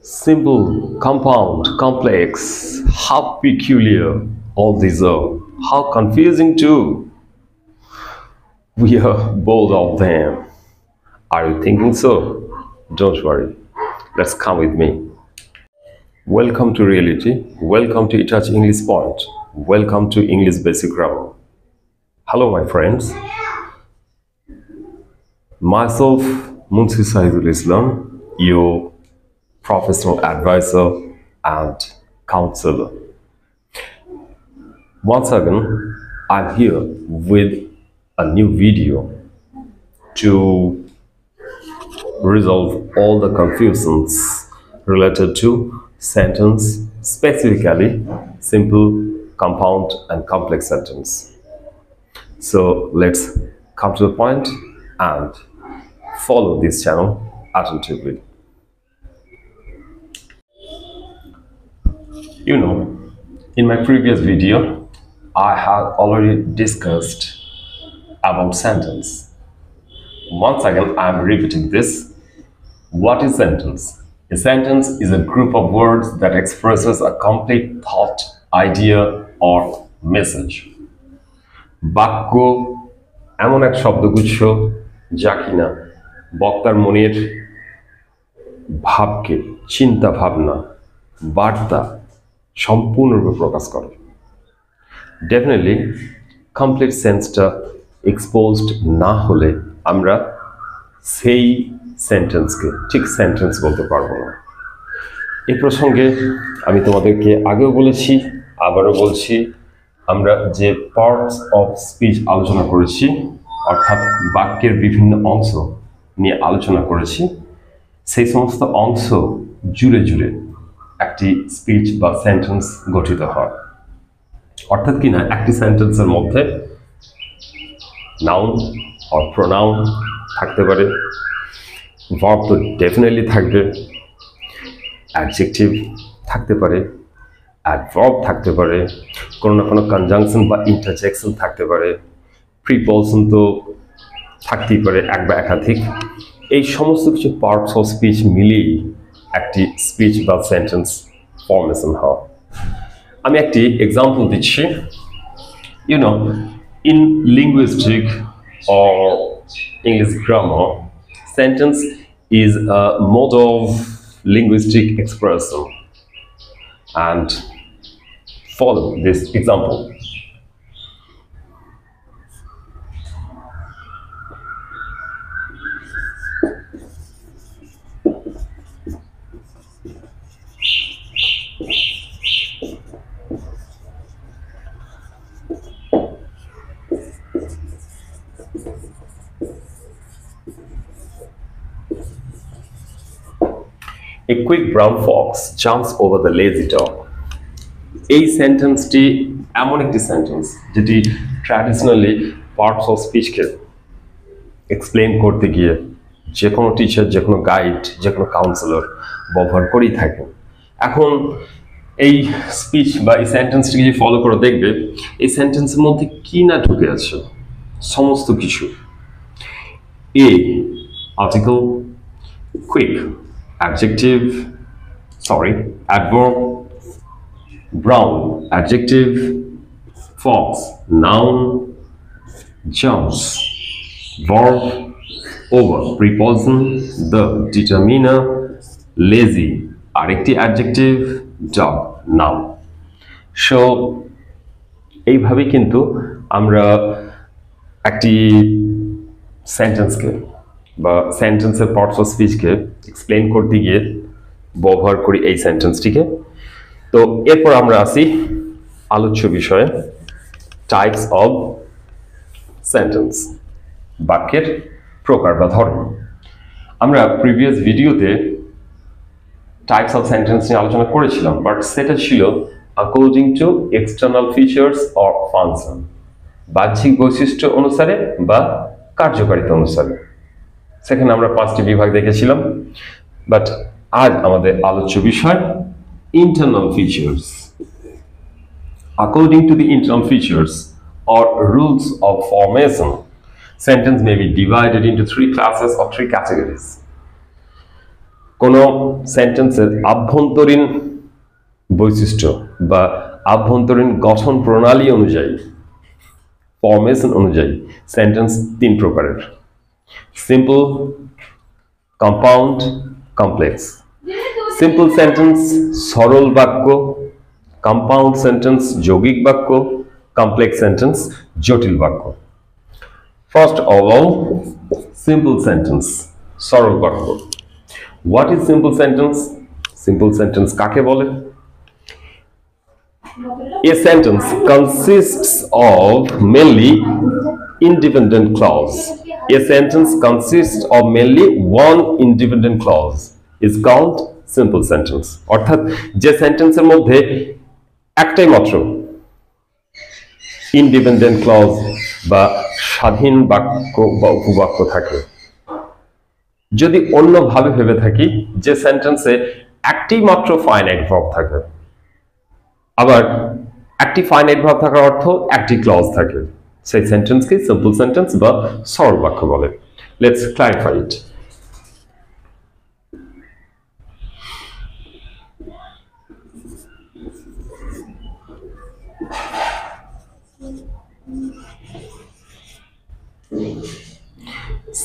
Simple, compound, complex, how peculiar all these are, how confusing too. We are both of them. Are you thinking so? Don't worry, let's come with me. Welcome to reality, welcome to Itachi English Point, welcome to English Basic Grammar. Hello, my friends. Myself, Munshi Sahidul Islam, your professional advisor and counselor. Once again, I'm here with a new video to resolve all the confusions related to sentence, specifically simple, compound, and complex sentence. So let's come to the point and follow this channel attentively. You know, in my previous video, I had already discussed about sentence. Once again, I am repeating this. What is sentence? A sentence is a group of words that expresses a complete thought, idea, or message. বাক্য এমন এক শব্দগুচ্ছ যা কিনা বক্তার মনের ভাবকে, চিন্তা ভাবনা, বার্তা সম্পূর্ণরূপে প্রকাশ করে। ডেফিনেটলি কমপ্লিট সেন্সটা এক্সপোজড না হলে আমরা সেই সেন্টেন্সকে ঠিক সেন্টেন্স বলতে পারবো না। এই প্রসঙ্গে আমি তোমাদেরকে আগেও বলেছি, আবারও বলছি, আমরা যে পার্টস অফ স্পিচ আলোচনা করেছি, অর্থাৎ বাক্যের বিভিন্ন অংশ নিয়ে আলোচনা করেছি, সেই সমস্ত অংশ জুড়ে জুড়ে একটি স্পিচ বা সেন্টেন্স গঠিত হয়। অর্থাৎ কিনা একটি সেন্টেন্সের মধ্যে নাউন অর প্রোনাউন থাকতে পারে, ভার্ব তো ডেফিনেটলি থাকবে, অ্যাডজেক্টিভ থাকতে পারে, অ্যাডভার্ব থাকতে পারে, কোনো না কোনো কনজাংশন বা ইন্টারজেকশন থাকতে পারে, প্রিপলশন তো থাকতেই পারে এক বা একাধিক। এই সমস্ত কিছু পার্টস অফ স্পিচ মিলিয়েই একটি স্পিচ বা সেন্টেন্স ফর্মেশন হয়। আমি একটি এক্সাম্পল দিচ্ছি। You know, in linguistic or English grammar, sentence is a mode of linguistic expression. And follow this example. A quick brown fox jumps over the lazy dog. এই সেন্টেন্সটি এমন একটি sentence যেটি traditionally parts of স্পিচকে explain করতে গিয়ে যে কোনো teacher, যে কোনো গাইড, যে কোনো কাউন্সিলর ব্যবহার করেই থাকেন। এখন এই স্পিচ বা এই সেন্টেন্সটিকে যে ফলো করে দেখবে, এই সেন্টেন্সের মধ্যে কি না ঢুকে আছে সমস্ত কিছু। A article, quick adjective, adverb, brown adjective, fox noun, jumps verb, over preposition, the determiner, lazy আরেকটি adjective, dog noun. So এইভাবে কিন্তু আমরা একটি সেন্টেন্সকে বা সেন্টেন্সের পার্টস অফ স্পিচকে এক্সপ্লেন করতে গিয়ে ব্যবহার করি এই সেন্টেন্সটিকে। তো এরপর আমরা আসি আলোচ্য বিষয়ে, টাইপস অফ সেন্টেন্স, বাক্যের প্রকার বা ধরন। আমরা প্রিভিয়াস ভিডিওতে টাইপস অফ সেন্টেন্স নিয়ে আলোচনা করেছিলাম, বাট সেটা ছিল according to external features or function, বাহ্যিক বৈশিষ্ট্য অনুসারে বা কার্যকারিতা অনুসারে। সেখানে আমরা 5টি বিভাগ দেখেছিলাম, বাট আজ আমাদের আলোচ্য বিষয় internal features. According to the internal features or rules of formation, sentence may be divided into 3 classes or 3 categories. কোনো সেন্টেন্সের আভ্যন্তরীণ বৈশিষ্ট্য বা আভ্যন্তরীণ গঠন প্রণালী অনুযায়ী, ফরমেশন অনুযায়ী সেন্টেন্স তিন প্রকারের: simple, compound, complex. Simple sentence সরল বাক্য, কম্পাউন্ড সেন্টেন্স যৌগিক বাক্য, কমপ্লেক্স সেন্টেন্স জটিল বাক্য। First of all, simple sentence, সরল বাক্য। What is simple sentence? Simple sentence কাকে বলে? A sentence consists of mainly independent clause. A sentence consists of mainly one independent clause is called simple sentence. অর্থাৎ যে সেন্টেন্সের মধ্যে একটাই মাত্র ইন্ডিপেন্ডেন্ট ক্লজ বা স্বাধীন বাক্য বা উপবাক্য থাকে। যদি অন্যভাবে ভেবে থাকি, যে সেন্টেন্সে একটি মাত্র ফাইনাইট ভার্ব থাকে, আবার একটি ফাইনাইট ভার্ব থাকার অর্থ একটি ক্লজ থাকে, সেই সেন্টেন্সকে সিম্পল সেন্টেন্স বা সরল বাক্য বলে। Let's clarify it.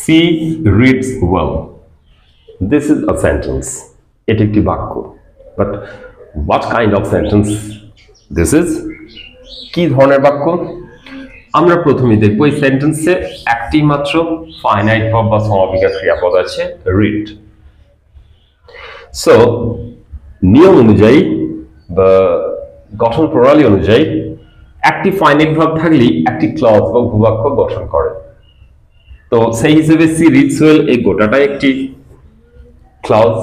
She reads well. This is a sentence. এটি একটি বাক্য। But what kind of sentence this is? কি ধরনের বাক্য? আমরা প্রথমে দেখব এই সেন্টেন্সে একটি মাত্র ফাইনাইট ভার্ব বা সমাপিকা ক্রিয়াপদ আছে, রিড। সো নিয়ম অনুযায়ী বা গঠন প্রণালী অনুযায়ী একটি ফাইনাইট ভার্ব থাকলেই একটি ক্লজ বা উপবাক্য গঠন করে। তো সেই হিসেবে সি রিডস ওয়েল এই গোটাটাই একটি ক্লজ।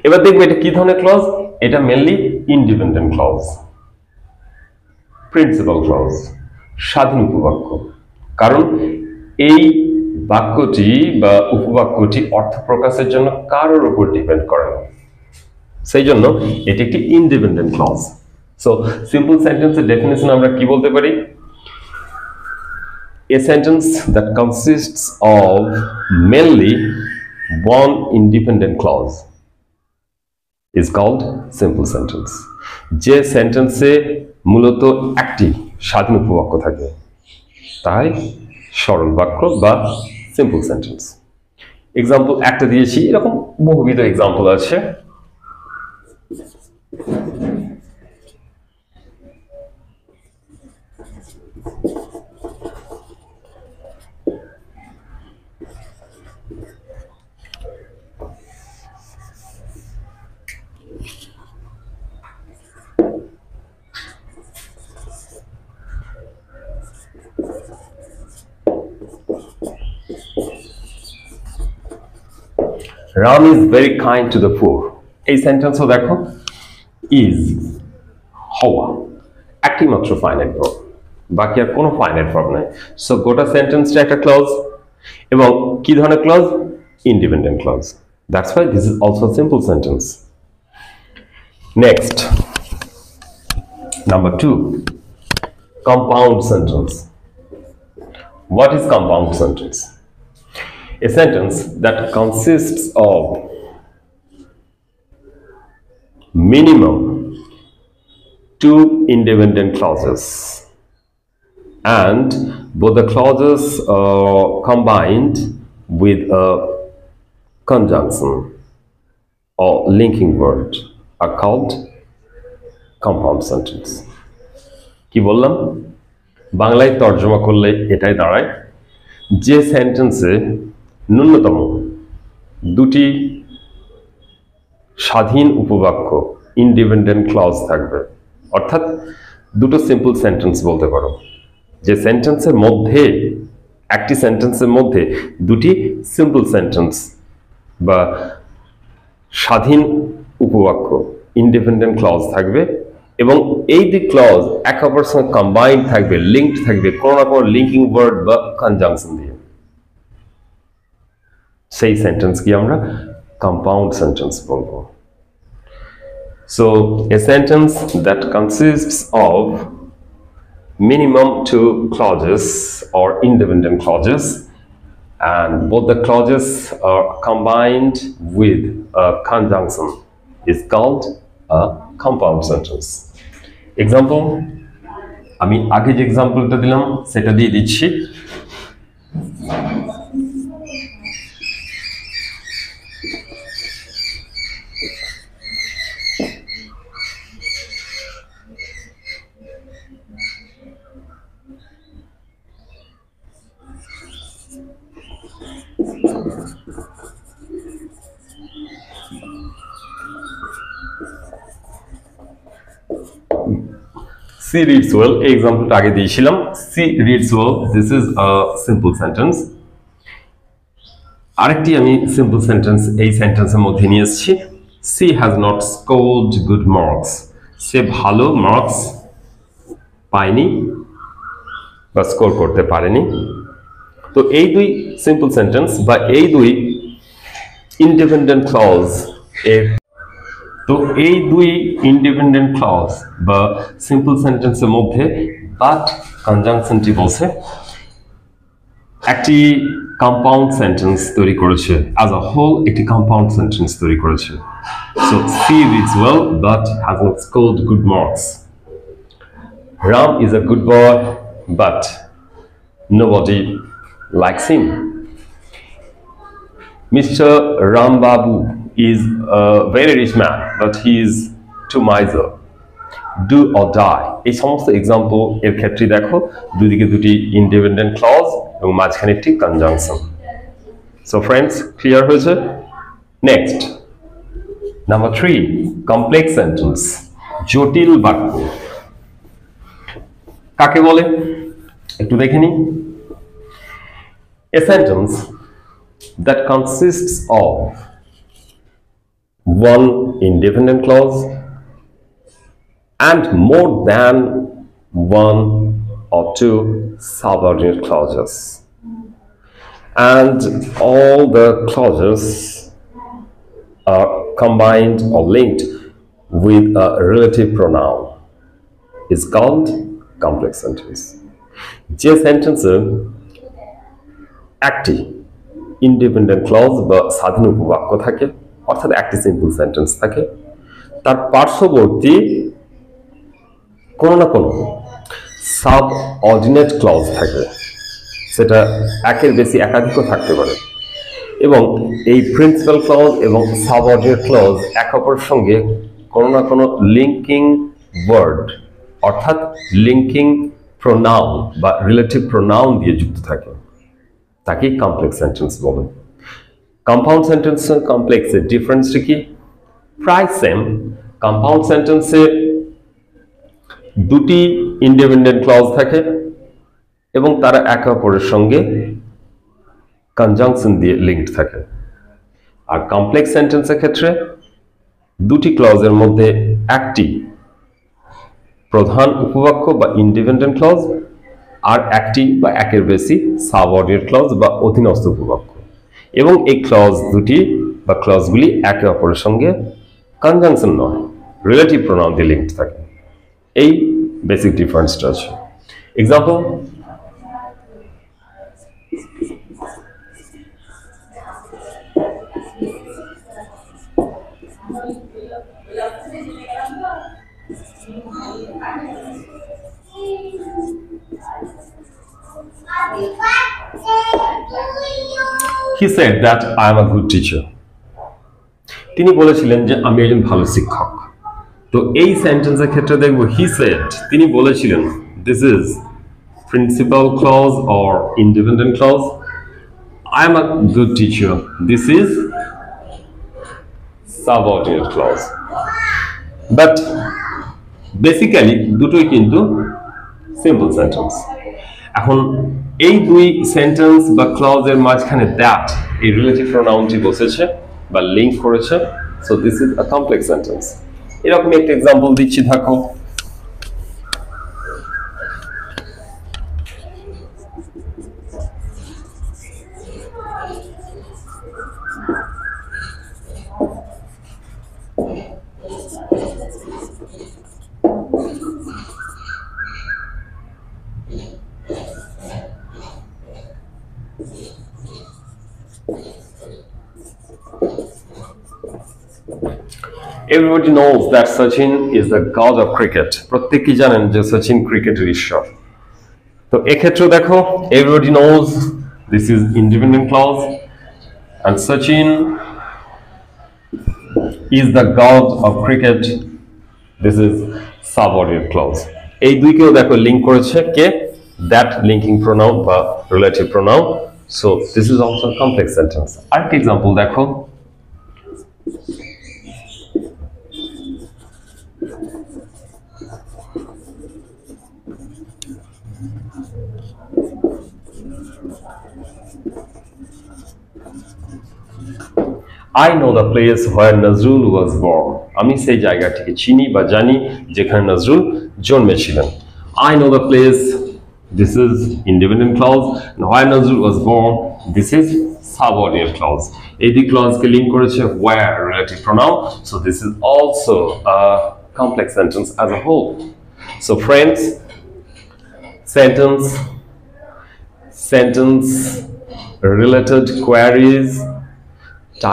এবার দেখবো এটা কি ধরনের ক্লজ। এটা mainly independent clause, principal clause, স্বাধীন উপবাক্য। কারণ এই বাক্যটি বা উপবাক্যটি অর্থ প্রকাশের জন্য কারোর উপর ডিপেন্ড করে না, সেই জন্য এটি একটি ইন্ডিপেন্ডেন্ট ক্লজ। সো সিম্পল সেন্টেন্সের ডেফিনেশন আমরা কি বলতে পারি? A sentence that consists of mainly one independent clause is called simple sentence. যে সেন্টেন্সে মূলত একটি স্বাধীন উপবাক্য থাকে তাই সরল বাক্য বা সিম্পল সেন্টেন্স। এক্সাম্পল একটা দিয়েছি, এরকম বহুবিধ এক্সাম্পল আছে। Ram is very kind to the poor. এই সেন্টেন্সও দেখো, ইজ হওয়া একটি মাত্র ফাইনাইট ভার্ব, বাকি আর কোনো ফাইনাইট ভার্ব নাই। সো গোটা সেন্টেন্সটা একটা ক্লজ, এবং কি ধরনের clause? Independent clause. That's why this is also simple sentence. Next, number 2, compound sentence. What is compound sentence? A sentence that consists of minimum 2 independent clauses and both the clauses are combined with a conjunction or linking word are called compound sentence. কি বললাম? বাংলায় তর্জমা করলে এটাই দাঁড়ায়, যে সেন্টেন্সে ন্যূনতম দুটি স্বাধীন উপবাক্য ইন্ডিপেন্ডেন্ট ক্লজ থাকবে, অর্থাৎ দুটো সিম্পল সেন্টেন্স বলতে পারো। যে সেন্টেন্সের মধ্যে, একটি সেন্টেন্সের মধ্যে দুটি সিম্পল সেন্টেন্স বা স্বাধীন উপবাক্য ইন্ডিপেন্ডেন্ট ক্লজ থাকবে, এবং এই দুই ক্লজ একে অপরের সঙ্গে কম্বাইন্ড থাকবে, লিঙ্কড থাকবে কোনো না কোনো লিঙ্কিং ওয়ার্ড বা কনজাংশন দিয়ে, সেই সেন্টেন্সকে আমরা কম্পাউন্ড সেন্টেন্স বলবো। So a sentence that consists of minimum 2 clauses or independent clauses and both the clauses are combined with a conjunction is called a compound sentence. Example, আমি আগে যে এক্সাম্পলটা দিলাম সেটা দিয়ে দিচ্ছি। She reads well, এই এক্সাম্পলটা আগে দিয়েছিলাম। She reads well, this is a simple sentence. আরেকটি আমি সিম্পল সেন্টেন্স এই সেন্টেন্সের মধ্যে নিয়ে এসেছি। She has not scored good marks. সে ভালো মার্কস পায়নি বা স্কোর করতে পারেনি। তো এই দুই সিম্পল সেন্টেন্স বা এই দুই ইন্ডিপেন্ডেন্ট ক্লজ এর ইন্ডিপেন্ডেন্ট ক্লজ বা সিম্পল সেন্টেন্সের মধ্যে বাট কনজাংশনটি বলছে একটি কম্পাউন্ড সেন্টেন্স তৈরি করেছে, অ্যাজ আ হোল একটি কম্পাউন্ড সেন্টেন্স তৈরি করেছে। So she reads well but has not scored good marks. Ram is a good boy but nobody likes him. Mr. Rambabu is a very rich man but he is too miser. Do or die, এই সমস্ত example এর ক্ষেত্রে দেখো দুদিকে দুটি independent clause এবং মাঝখানে একটি কনজাংশন। সো ফ্রেন্ডস, ক্লিয়ার হয়েছে? নেক্সট, নাম্বার 3, কমপ্লেক্স সেন্টেন্স, জটিল বাক্য। কাকে বলে একটু দেখে নিই। A sentence that consists of one independent clause and more than one or two subordinate clauses, and all the clauses are combined or linked with a relative pronoun is called complex sentence. যে সেন্টেন্সে একটি independent clause বা স্বাধীন উপবাক্য থাকে, অর্থাৎ একটি simple sentence থাকে, তার পার্শ্ববর্তী কোনো না কোনো সাব অর্ডিনেট ক্লজ থাকে, সেটা একের বেশি একাধিকও থাকতে পারে, এবং এই প্রিন্সিপাল ক্লজ এবং সাব অর্ডিনেট ক্লজ এক অপরের সঙ্গে কোনো না কোনো লিঙ্কিং ওয়ার্ড অর্থাৎ লিঙ্কিং প্রোনাউন বা রিলেটিভ প্রোনাউন দিয়ে যুক্ত থাকে, তাকেই কমপ্লেক্স সেন্টেন্স বলে। কম্পাউন্ড সেন্টেন্স কমপ্লেক্সের ডিফারেন্সটা কি? প্রায় সেম। কম্পাউন্ড সেন্টেন্সে দুটি ইন্ডিপেন্ডেন্ট ক্লজ থাকে এবং তারা একে অপরের সঙ্গে কনজাংশন দিয়ে লিঙ্কড থাকে। আর কমপ্লেক্স সেন্টেন্সের ক্ষেত্রে দুটি ক্লজের মধ্যে একটি প্রধান উপবাক্য বা ইন্ডিপেন্ডেন্ট ক্লজ আর একটি বা একের বেশি সাবঅর্ডিনেট ক্লজ বা অধীনস্থ উপবাক্য, এবং এই ক্লজ দুটি বা ক্লজগুলি একে অপরের সঙ্গে কনজাংশন নয়, রিলেটিভ প্রোনাউন দিয়ে লিঙ্কড থাকে। এই বেসিক ডিফারেন্সটা আছে। Example, He said that I am a good teacher. তিনি বলেছিলেন যে আমি একজন ভালো শিক্ষক। তো এই সেন্টেন্সের ক্ষেত্রে দেখব he said, তিনি বলেছিলেন, this is principal clause or independent clause. I am a good teacher, this is subordinate clause. But basically দুটোই কিন্তু সিম্পল সেন্টেন্স। এখন এই দুই সেন্টেন্স বা ক্লজের মাঝখানে দ্যাট এই রিলেটিভ প্রোনাউনটি বসেছে বা লিঙ্ক করেছে, so this is a complex sentence. এরকম একটা এক্সাম্পল দিচ্ছি, থাকো। Everybody knows that Sachin is the god of cricket. প্রত্যেকেই জানেন যে সচিন ক্রিকেটের ঈশ্বর। তো এক্ষেত্রে দেখো, everybody knows this is independent clause and Sachin is the god of cricket. This is subordinate clause. এই দুইকেও দেখো লিংক করেছে কে? That linking pronoun বা relative pronoun. So this is also a complex sentence. আরেকটা এক্সাম্পল দেখো, I know the place where Nazrul was born. আমি সেই জায়গাটিকে চিনি বা জানি যেখানে Nazrul জন্মেছিলেন। I know the place. This is independent clause. And where Nazrul was born. This is subordinate clause. এই দুই ক্লজকে লিংক করেছে where relative pronoun. So this is also a complex sentence as a whole. So friends, sentence related queries,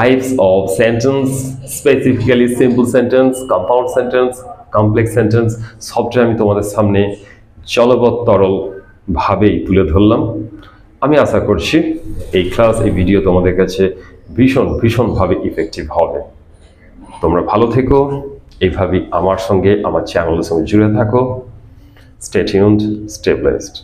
types of sentence, specifically simple sentence, compound sentence, complex sentence, সবটাই আমি তোমাদের সামনে জলবৎ তরল ভাবেই তুলে ধরলাম। আমি আশা করছি এই ক্লাস, এই ভিডিও তোমাদের কাছে ভীষণভাবে ইফেক্টিভ হবে। তোমরা ভালো থেকো, এইভাবেই আমার সঙ্গে, আমার চ্যানেলের সঙ্গে জুড়ে থাকো। Stay tuned, stay blessed.